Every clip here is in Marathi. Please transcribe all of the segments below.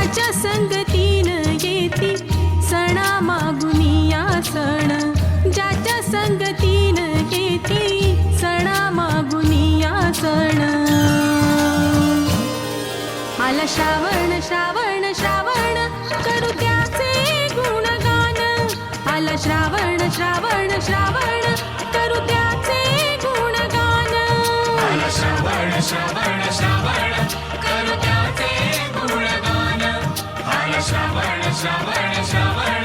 ज्याच्या संगतीन येती सणा मागुनिया सण, ज्याच्या संगतीन येती सणा मागुनिया सण. आला श्रावण श्रावण श्रावण करू त्याचे गुणगान, आला श्रावण श्रावण श्रावण करू त्याचे गुणगान. आला श्रावण श्रावण श्रावण करू त्याचे गुणगान, आला श्रावण श्रावण श्रावण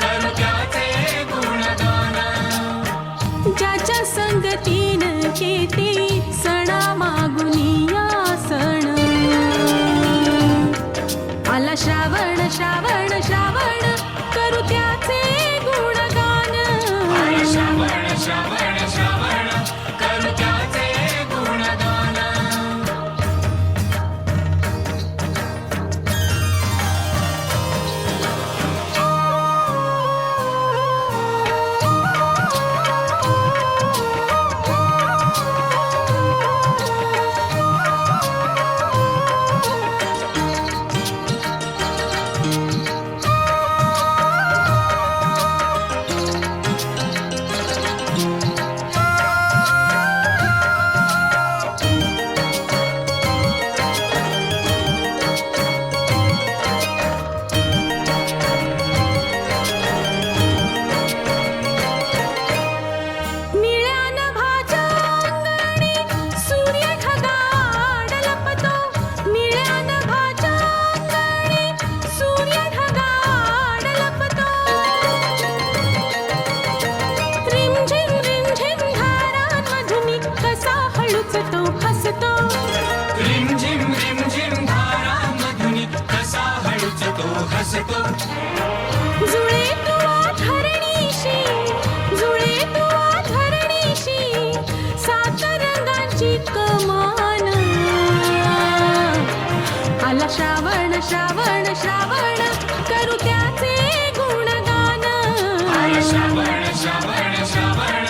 करू त्याचे गुणगान. ज्याच्या संगतीन येते सणा मागुनिया सण, आला श्रावण श्रावण श्रावण करू त्याचे गुणगान. आला श्रावण श्रावण श्रावण करू त्याचे गुणगान. जुळे तुवा धरणीशी, जुळे तुवा धरणीशी सात रंगांची कमान. आला श्रावण श्रावण श्रावण करू त्याचे गुणगान. आला श्रावण श्रावण श्रावण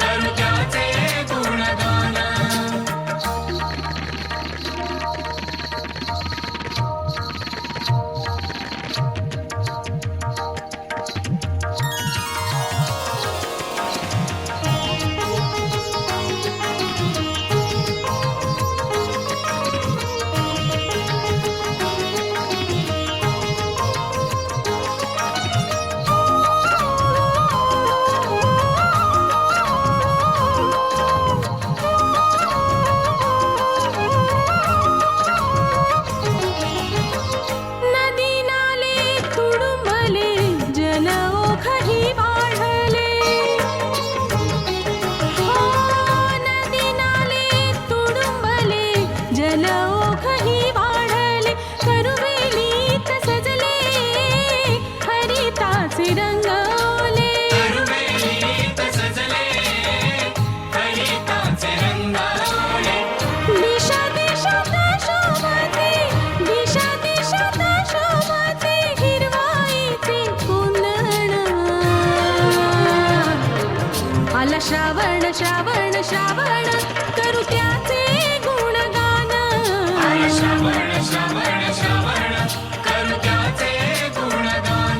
करू त्याचे गुणगान. आला श्रावण श्रावण श्रावण करू त्याचे गुणगान. आला श्रावण श्रावण श्रावण करू त्याचे गुणगान.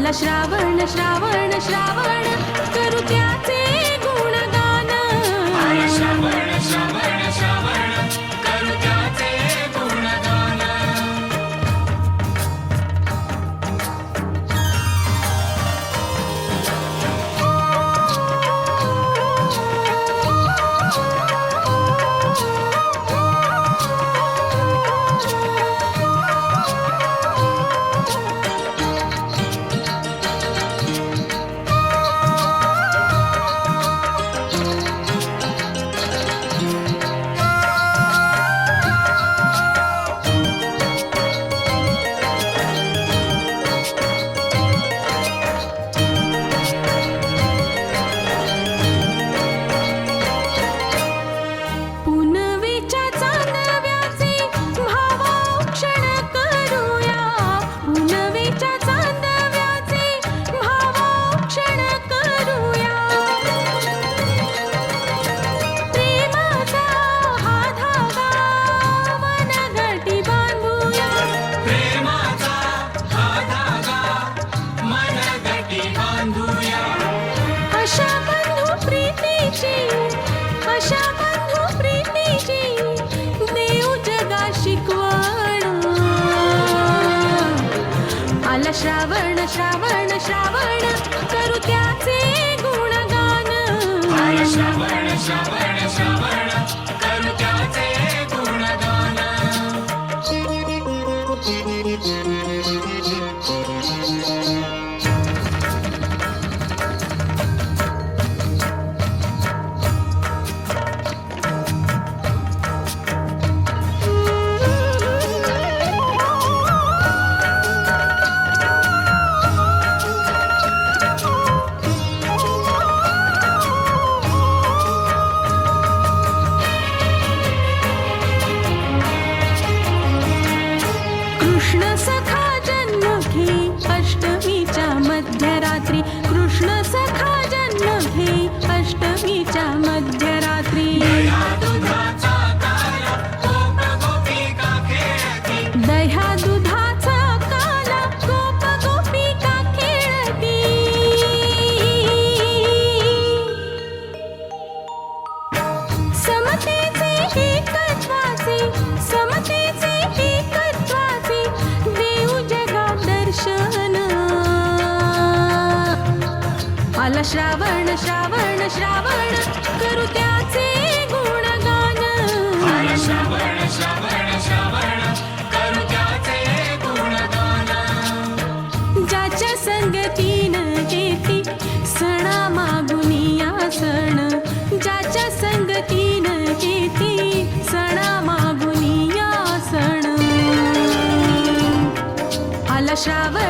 आला श्रावण श्रावण श्रावण करू त्याचे गुणगान आला श्रावण श्रावण श्रावण करू त्याचे गुणगान पुनवेच्या चांदव्याचे भावक्षण करूया पुनवेच्या चांदव्याचे भावक्षण करूया प्रेमाचा हा धागा मनगटी बांधूया प्रेमाचा हा धागा मनगटी बांधूया अशा बंधू प्रीतीची देव जगा शिकवण आला श्रावण श्रावण श्रावण करू त्याचे गुणगान आला श्रावण श्रावण श्रावण करू त्याचे गुणगान कृष्ण सखा जन्म घे अष्टमीच्या मध्यरात्री कृष्ण सखा जन्म घे अष्टमीच्या मध्यरात्री दया दुधाचा काला गोप गोपिका खेळती दह्या दुधाचा काला गोप गोपिका खेळती समतेचे एकत्वाचे देव जगा दर्शन आला श्रावण श्रावण श्रावण करू त्याचे गुणगान आला श्रावण श्रावण श्रावण करू त्याचे गुणगान ज्याच्या संगतीनं येती सणा मागुनिया सण ज्याच्या संगतीनं येती सणा मागुनिया सण आला श्रावण